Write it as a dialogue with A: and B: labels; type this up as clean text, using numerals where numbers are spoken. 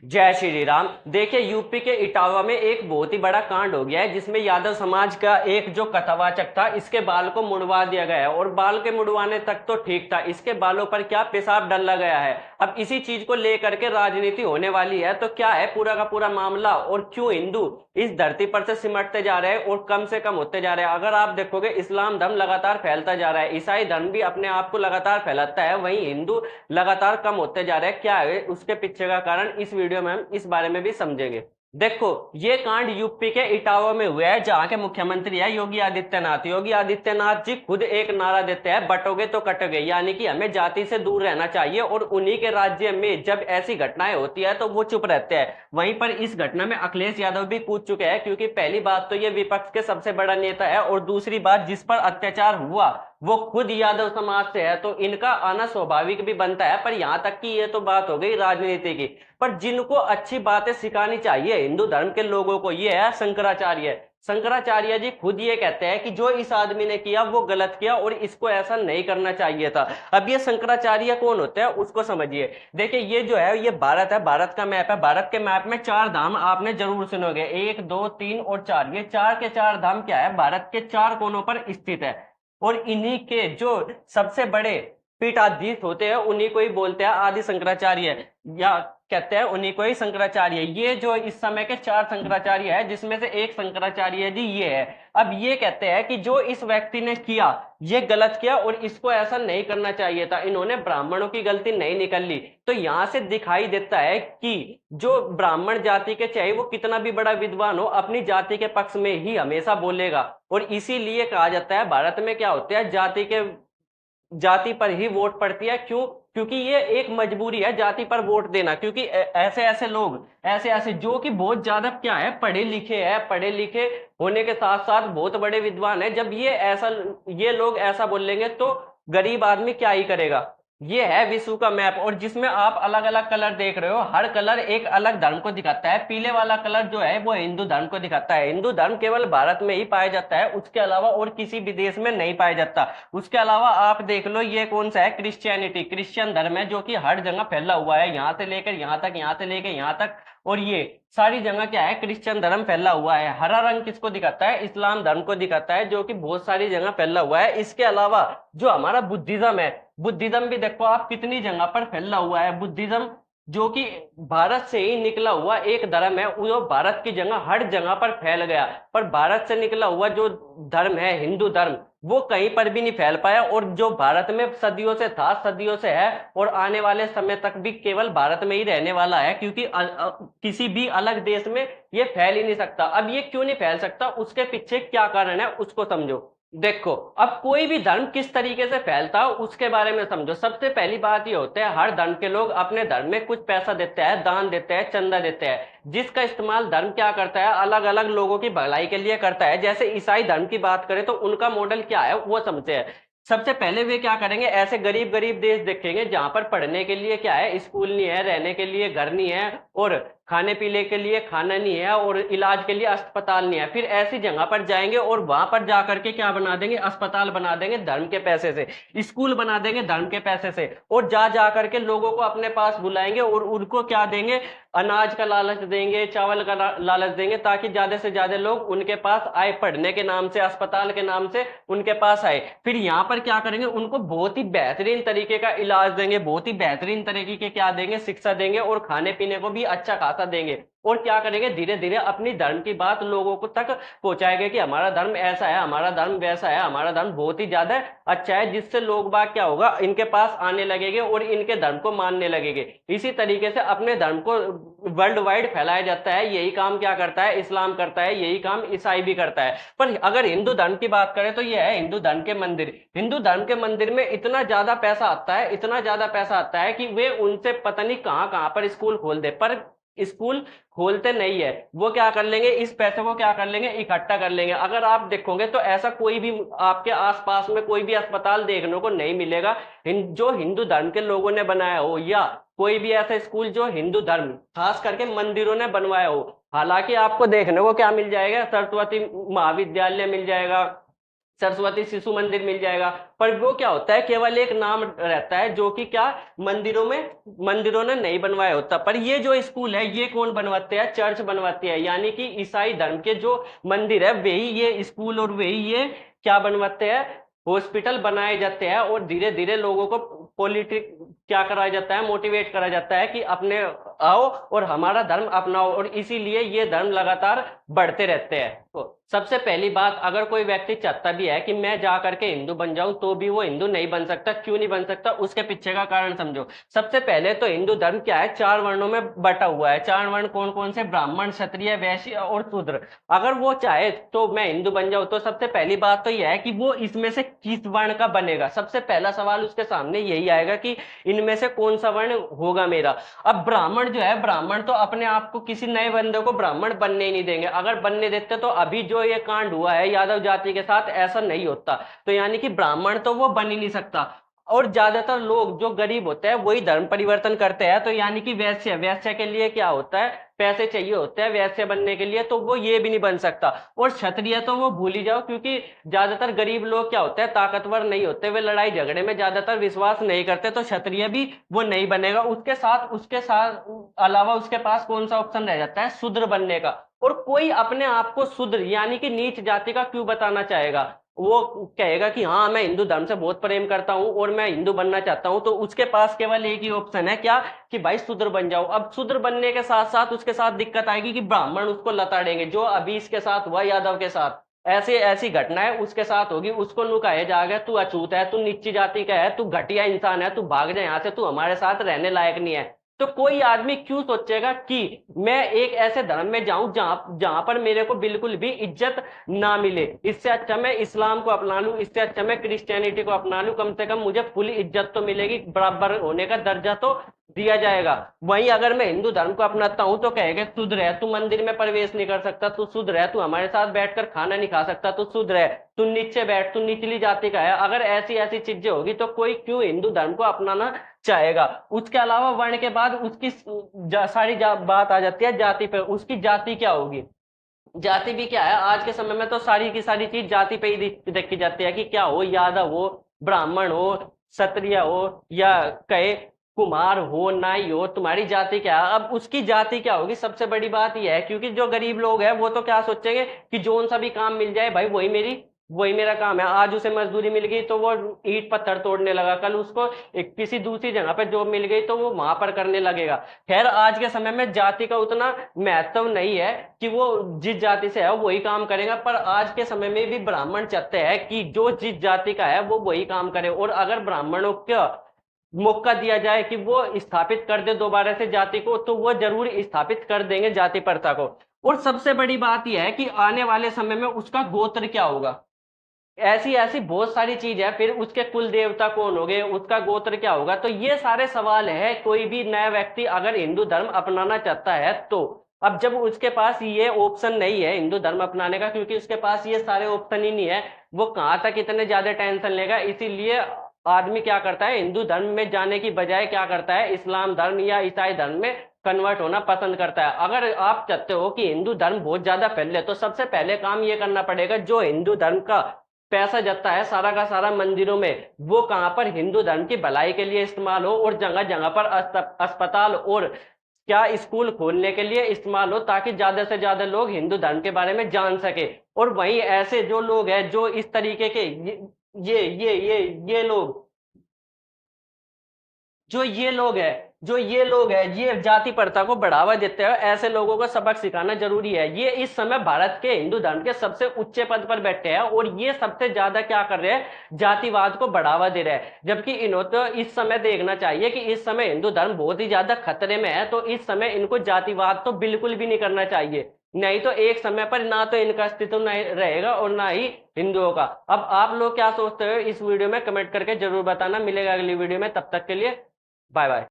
A: जय श्री राम। देखिए, यूपी के इटावा में एक बहुत ही बड़ा कांड हो गया है जिसमें यादव समाज का एक जो कथावाचक था, इसके बाल को मुड़वा दिया गया है। और बाल के मुड़वाने तक तो ठीक था, इसके बालों पर क्या पेशाब डाला गया है। अब इसी चीज को लेकर के राजनीति होने वाली है। तो क्या है पूरा का पूरा मामला, और क्यों हिंदू इस धरती पर से सिमटते जा रहे हैं और कम से कम होते जा रहे हैं। अगर आप देखोगे, इस्लाम धर्म लगातार फैलता जा रहा है, ईसाई धर्म भी अपने आप को लगातार फैलाता है, वहीं हिंदू लगातार कम होते जा रहे हैं। क्या है उसके पीछे का कारण, इस वीडियो में हम इस बारे में भी समझेंगे। देखो, ये कांड यूपी के इटावा में हुआ है, जहां के मुख्यमंत्री है योगी आदित्यनाथ। योगी आदित्यनाथ जी खुद एक नारा देते हैं, बटोगे तो कटोगे, यानी कि हमें जाति से दूर रहना चाहिए। और उन्हीं के राज्य में जब ऐसी घटनाएं होती है तो वो चुप रहते हैं। वहीं पर इस घटना में अखिलेश यादव भी कूद चुके हैं, क्योंकि पहली बात तो ये विपक्ष के सबसे बड़ा नेता है, और दूसरी बात, जिस पर अत्याचार हुआ वो खुद यादव समाज से है, तो इनका आना स्वाभाविक भी बनता है। पर यहां तक कि ये तो बात हो गई राजनीति की, पर जिनको अच्छी बातें सिखानी चाहिए हिंदू धर्म के लोगों को, ये है शंकराचार्य। शंकराचार्य जी खुद ये कहते हैं कि जो इस आदमी ने किया वो गलत किया और इसको ऐसा नहीं करना चाहिए था। अब ये शंकराचार्य कौन होते हैं उसको समझिए। देखिए, ये जो है ये भारत है, भारत का मैप है। भारत के मैप में चार धाम आपने जरूर सुनोगे, 1 2 3 और 4। ये चार के चार धाम क्या है, भारत के चार कोनों पर स्थित है। और इन्हीं के जो सबसे बड़े पीठाधीश होते हैं उन्हीं को ही बोलते हैं आदि शंकराचार्य, या कहते हैं उन्हीं को ही शंकराचार्य। ये जो इस समय के चार शंकराचार्य है, जिसमें से एक शंकराचार्य जी ये है। अब ये कहते हैं कि जो इस व्यक्ति ने किया ये गलत किया और इसको ऐसा नहीं करना चाहिए था। इन्होंने ब्राह्मणों की गलती नहीं निकल ली। तो यहां से दिखाई देता है कि जो ब्राह्मण जाति के, चाहे वो कितना भी बड़ा विद्वान हो, अपनी जाति के पक्ष में ही हमेशा बोलेगा। और इसीलिए कहा जाता है भारत में क्या होता है, जाति पर ही वोट पड़ती है। क्यों? क्योंकि ये एक मजबूरी है जाति पर वोट देना। क्योंकि ऐसे ऐसे लोग, ऐसे ऐसे जो कि बहुत ज्यादा क्या है, पढ़े लिखे हैं, पढ़े लिखे होने के साथ साथ बहुत बड़े विद्वान है, जब ये लोग ऐसा बोलेंगे तो गरीब आदमी क्या ही करेगा। ये है विश्व का मैप, और जिसमें आप अलग अलग कलर देख रहे हो, हर कलर एक अलग धर्म को दिखाता है। पीले वाला कलर जो है वो हिंदू धर्म को दिखाता है। हिंदू धर्म केवल भारत में ही पाया जाता है, उसके अलावा और किसी भी देश में नहीं पाया जाता। उसके अलावा आप देख लो, ये कौन सा है, क्रिश्चियनिटी, क्रिश्चियन धर्म है, जो कि हर जगह फैला हुआ है, यहाँ से लेकर यहाँ तक, यहाँ से लेकर यहाँ तक। और ये सारी जगह क्या है, क्रिश्चियन धर्म फैला हुआ है। हरा रंग किसको दिखाता है, इस्लाम धर्म को दिखाता है, जो कि बहुत सारी जगह फैला हुआ है। इसके अलावा जो हमारा बुद्धिज्म है, बुद्धिज्म भी देखो आप कितनी जगह पर फैला हुआ है। बुद्धिज्म जो कि भारत से ही निकला हुआ एक धर्म है, वो भारत की जगह हर जगह पर फैल गया। पर भारत से निकला हुआ जो धर्म है, हिंदू धर्म, वो कहीं पर भी नहीं फैल पाया। और जो भारत में सदियों से था, सदियों से है, और आने वाले समय तक भी केवल भारत में ही रहने वाला है। क्योंकि किसी भी अलग देश में ये फैल ही नहीं सकता। अब ये क्यों नहीं फैल सकता, उसके पीछे क्या कारण है उसको समझो। देखो, अब कोई भी धर्म किस तरीके से फैलता है उसके बारे में समझो। सबसे पहली बात ये होता है, हर धर्म के लोग अपने धर्म में कुछ पैसा देते हैं, दान देते हैं, चंदा देते हैं, जिसका इस्तेमाल धर्म क्या करता है, अलग अलग लोगों की भलाई के लिए करता है। जैसे ईसाई धर्म की बात करें तो उनका मॉडल क्या है वो समझते हैं। सबसे पहले वे क्या करेंगे, ऐसे गरीब गरीब देश देखेंगे जहां पर पढ़ने के लिए क्या है, स्कूल नहीं है, रहने के लिए घर नहीं है, और खाने पीने के लिए खाना नहीं है, और इलाज के लिए अस्पताल नहीं है। फिर ऐसी जगह पर जाएंगे और वहां पर जाकर के क्या बना देंगे, अस्पताल बना देंगे धर्म के पैसे से, स्कूल बना देंगे धर्म के पैसे से, और जा जा करके लोगों को अपने पास बुलाएंगे और उनको क्या देंगे, अनाज का लालच देंगे, चावल का लालच देंगे, ताकि ज्यादा से ज्यादा लोग उनके पास आए, पढ़ने के नाम से, अस्पताल के नाम से उनके पास आए। फिर यहाँ पर क्या करेंगे, उनको बहुत ही बेहतरीन तरीके का इलाज देंगे, बहुत ही बेहतरीन तरीके के क्या देंगे, शिक्षा देंगे, और खाने पीने को भी अच्छा खासा देंगे। और क्या करेंगे, धीरे धीरे अपनी धर्म की बात लोगों को तक पहुंचाएंगे कि हमारा धर्म ऐसा है, हमारा धर्म वैसा है, हमारा धर्म बहुत ही ज्यादा अच्छा है। जिससे लोग बाग क्या होगा, इनके पास आने लगेंगे और इनके धर्म को मानने लगेंगे। इसी तरीके से अपने धर्म को वर्ल्ड वाइड फैलाया जाता है। यही काम क्या करता है, इस्लाम करता है, यही काम ईसाई भी करता है। पर अगर हिंदू धर्म की बात करें तो यह है हिंदू धर्म के मंदिर। हिंदू धर्म के मंदिर में इतना ज्यादा पैसा आता है, इतना ज्यादा पैसा आता है कि वे उनसे पता नहीं कहां कहां पर स्कूल खोल दे, पर स्कूल खोलते नहीं है। वो क्या कर लेंगे, इस पैसे को क्या कर लेंगे, इकट्ठा कर लेंगे। अगर आप देखोगे तो ऐसा कोई भी आपके आसपास में कोई भी अस्पताल देखने को नहीं मिलेगा जो हिंदू धर्म के लोगों ने बनाया हो, या कोई भी ऐसा स्कूल जो हिंदू धर्म खास करके मंदिरों ने बनवाया हो। हालांकि आपको देखने को क्या मिल जाएगा, सरस्वती महाविद्यालय मिल जाएगा, सरस्वती शिशु मंदिर मिल जाएगा। पर वो क्या होता है, केवल एक नाम रहता है, जो कि क्या मंदिरों ने नहीं बनवाया होता। पर ये जो स्कूल है ये कौन बनवाते हैं, चर्च बनवाती है, यानी कि ईसाई धर्म के जो मंदिर है वही ये स्कूल और वही ये क्या बनवाते हैं, हॉस्पिटल बनाए जाते हैं। और धीरे धीरे लोगों को पॉलिटिक क्या कराया जाता है, मोटिवेट करा जाता है कि अपने आओ और हमारा धर्म अपनाओ, और इसीलिए ये धर्म लगातार बढ़ते रहते हैं। तो सबसे पहली बात, अगर कोई व्यक्ति चाहता भी है कि मैं जा करके हिंदू बन जाऊं, तो भी वो हिंदू नहीं बन सकता। क्यों नहीं बन सकता, उसके पीछे का कारण समझो। सबसे पहले तो हिंदू धर्म क्या है, 4 वर्णों में बटा हुआ है। 4 वर्ण कौन कौन से, ब्राह्मण, क्षत्रिय, वैश्य और शूद्र। अगर वो चाहे तो मैं हिंदू बन जाऊं, तो सबसे पहली बात तो यह है कि वो इसमें से किस वर्ण का बनेगा। सबसे पहला सवाल उसके सामने यही आएगा कि इनमें से कौन सा वर्ण होगा मेरा। अब ब्राह्मण जो है, ब्राह्मण तो अपने आप को किसी नए बंदे को ब्राह्मण बनने ही नहीं देंगे। अगर बनने देते तो अभी जो ये कांड हुआ है यादव जाति के साथ, ऐसा नहीं होता। तो यानी कि ब्राह्मण तो वो बन ही नहीं सकता। और ज्यादातर लोग जो गरीब होते हैं वही धर्म परिवर्तन करते हैं। तो यानी कि वैश्य, वैश्य के लिए क्या होता है, पैसे चाहिए होते हैं वैश्य बनने के लिए, तो वो ये भी नहीं बन सकता। और क्षत्रिय तो वो भूल ही जाओ, क्योंकि ज्यादातर गरीब लोग क्या होते हैं, ताकतवर नहीं होते, वे लड़ाई झगड़े में ज्यादातर विश्वास नहीं करते, तो क्षत्रिय भी वो नहीं बनेगा। उसके साथ अलावा उसके पास कौन सा ऑप्शन रह जाता है, शूद्र बनने का। और कोई अपने आप को शूद्र यानी कि नीच जाति का क्यों बताना चाहेगा। वो कहेगा कि हाँ मैं हिंदू धर्म से बहुत प्रेम करता हूँ और मैं हिंदू बनना चाहता हूँ, तो उसके पास केवल एक ही ऑप्शन है, क्या, कि भाई शूद्र बन जाओ। अब शूद्र बनने के साथ साथ उसके साथ दिक्कत आएगी कि ब्राह्मण उसको लताड़ेंगे, जो अभी इसके साथ हुआ यादव के साथ। ऐसी ऐसी घटनाएं उसके साथ होगी, उसको नुकाए जाएगा तू अछूत है, तू नीची जाति का है, तू घटिया इंसान है, तू भाग जा यहाँ से, तू हमारे साथ रहने लायक नहीं है। तो कोई आदमी क्यों सोचेगा कि मैं एक ऐसे धर्म में जाऊं जहां जहां पर मेरे को बिल्कुल भी इज्जत ना मिले। इससे अच्छा मैं इस्लाम को अपना लूं, इससे अच्छा मैं क्रिश्चियनिटी को अपना लूं, कम से कम मुझे फुल इज्जत तो मिलेगी, बराबर होने का दर्जा तो दिया जाएगा। वहीं अगर मैं हिंदू धर्म को अपनाता हूं तो कहेगा शुद्र है, तू मंदिर में प्रवेश नहीं कर सकता, तू शुद्र है, तू हमारे साथ बैठकर खाना नहीं खा सकता, तू शुद्र है, तू नीचे बैठ, तू निचली जाति का है। अगर ऐसी ऐसी चीजें होगी तो कोई क्यों हिंदू धर्म को अपनाना चाहेगा। उसके अलावा वर्ण के बाद उसकी बात आ जाती है जाति पे। उसकी जाति क्या होगी, जाति भी क्या है, आज के समय में तो सारी की सारी चीज जाति पे ही देखी जाती है कि क्या हो, यादव हो, ब्राह्मण हो, क्षत्रिय हो, या कहे कुमार हो, नाई हो, तुम्हारी जाति क्या है। अब उसकी जाति क्या होगी, सबसे बड़ी बात यह है, क्योंकि जो गरीब लोग हैं वो तो क्या सोचेंगे कि जोन सा भी काम मिल जाए भाई वही मेरा काम है। आज उसे मजदूरी मिल गई तो वो ईंट पत्थर तोड़ने लगा, कल उसको किसी दूसरी जगह पर जॉब मिल गई तो वो वहां पर करने लगेगा। खैर आज के समय में जाति का उतना महत्व नहीं है कि वो जिस जाति से है वही काम करेगा, पर आज के समय में भी ब्राह्मण चाहते हैं कि जो जिस जाति का है वो वही काम करे। और अगर ब्राह्मणों का मौका दिया जाए कि वो स्थापित कर दे दोबारा से जाति को, तो वो जरूर स्थापित कर देंगे जाति प्रथा को। और सबसे बड़ी बात यह है कि आने वाले समय में उसका गोत्र क्या होगा। ऐसी ऐसी बहुत सारी चीज है, फिर उसके कुल देवता कौन होंगे, उसका गोत्र क्या होगा। तो ये सारे सवाल है कोई भी नया व्यक्ति अगर हिंदू धर्म अपनाना चाहता है तो। अब जब उसके पास ये ऑप्शन नहीं है हिंदू धर्म अपनाने का, क्योंकि उसके पास ये सारे ऑप्शन ही नहीं है, वो कहां तक इतने ज्यादा टेंशन लेगा। इसीलिए आदमी क्या करता है, हिंदू धर्म में जाने की बजाय क्या करता है, इस्लाम धर्म या ईसाई धर्म में कन्वर्ट होना पसंद करता है। अगर आप चाहते हो कि हिंदू धर्म बहुत ज्यादा फैले, तो सबसे पहले काम ये करना पड़ेगा, जो हिंदू धर्म का पैसा जाता है सारा का सारा मंदिरों में, वो कहां पर हिंदू धर्म की भलाई के लिए इस्तेमाल हो, और जगह जगह पर अस्पताल और क्या स्कूल खोलने के लिए इस्तेमाल हो, ताकि ज्यादा से ज्यादा लोग हिंदू धर्म के बारे में जान सके। और वहीं ऐसे जो लोग हैं जो इस तरीके के ये लोग जो ये लोग हैं ये जाति प्रथा को बढ़ावा देते हैं, ऐसे लोगों को सबक सिखाना जरूरी है। ये इस समय भारत के हिंदू धर्म के सबसे उच्च पद पर बैठे हैं, और ये सबसे ज्यादा क्या कर रहे हैं, जातिवाद को बढ़ावा दे रहे हैं। जबकि इन्हों तो इस समय देखना चाहिए कि इस समय हिंदू धर्म बहुत ही ज्यादा खतरे में है, तो इस समय इनको जातिवाद तो बिल्कुल भी नहीं करना चाहिए। नहीं तो एक समय पर ना तो इनका अस्तित्व नहीं रहेगा और ना ही हिंदुओं का। अब आप लोग क्या सोचते हो इस वीडियो में कमेंट करके जरूर बताना। मिलेगा अगली वीडियो में, तब तक के लिए बाय बाय।